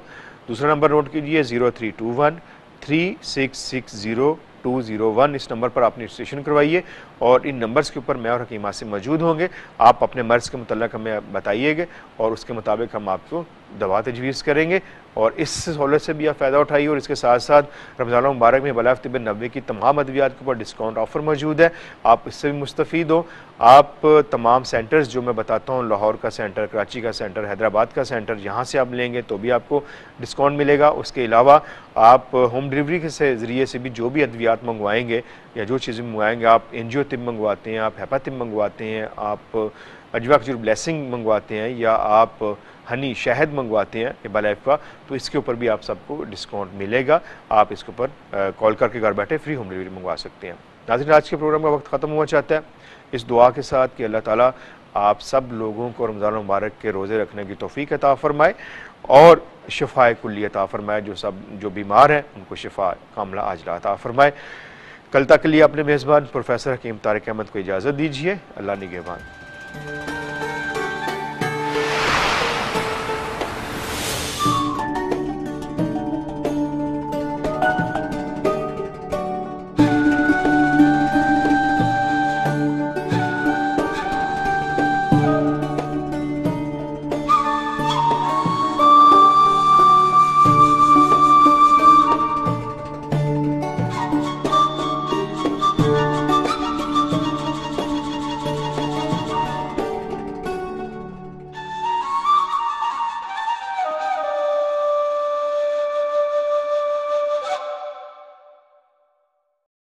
दूसरा नंबर नोट कीजिए 0321 3660 इस नंबर पर आपने रजिस्ट्रेशन करवाइए और इन नंबर्स के ऊपर मैं और हकीम आसिम मौजूद होंगे। आप अपने मर्ज़ के मुतल्लिक़ हमें बताइएगा और उसके मुताबिक हम आपको दवा तजवीज़ करेंगे और इस सहूलत से भी आप फ़ायदा उठाइए। और इसके साथ साथ रमज़ान मुबारक में बलाफ तिब नबी की तमाम अद्वियात के ऊपर डिस्काउंट ऑफ़र मौजूद है, आप इससे भी मुस्तफ़ीद हो। आप तमाम सेंटर्स जो मैं बताता हूँ, लाहौर का सेंटर, कराची का सेंटर, हैदराबाद का सेंटर, यहाँ से आप लेंगे तो भी आपको डिस्काउंट मिलेगा। उसके अलावा आप होम डिलीवरी के ज़रिए से भी जो भी अद्वियात मंगवाएंगे या जो चीज़ें मंगवाएंगे, आप एंजियो तिब मंगवाते हैं, आप हेपा तिब मंगवाते हैं, आप अजवा खजूर ब्लेसिंग मंगवाते हैं या आप हनी शहद मंगवाते हैं हेर्बलाइफ का, तो इसके ऊपर भी आप सबको डिस्काउंट मिलेगा। आप इसके ऊपर कॉल करके घर बैठे फ्री होम डिलीवरी मंगवा सकते हैं। नाज़रीन, आज के प्रोग्राम का वक्त ख़त्म हुआ चाहता है, इस दुआ के साथ कि अल्लाह ताला आप सब लोगों को रमज़ान मुबारक के रोज़े रखने की तौफ़ीक अता फ़रमाए और शिफ़ाए कुल्ली अता फ़रमाए। जो बीमार हैं उनको शिफ़ा कामिला आजिला अता फ़रमाए। कल तक के लिए अपने मेज़बान प्रोफेसर हकीम तारिक अहमद को इजाज़त दीजिए। अल्लाह निगहबान।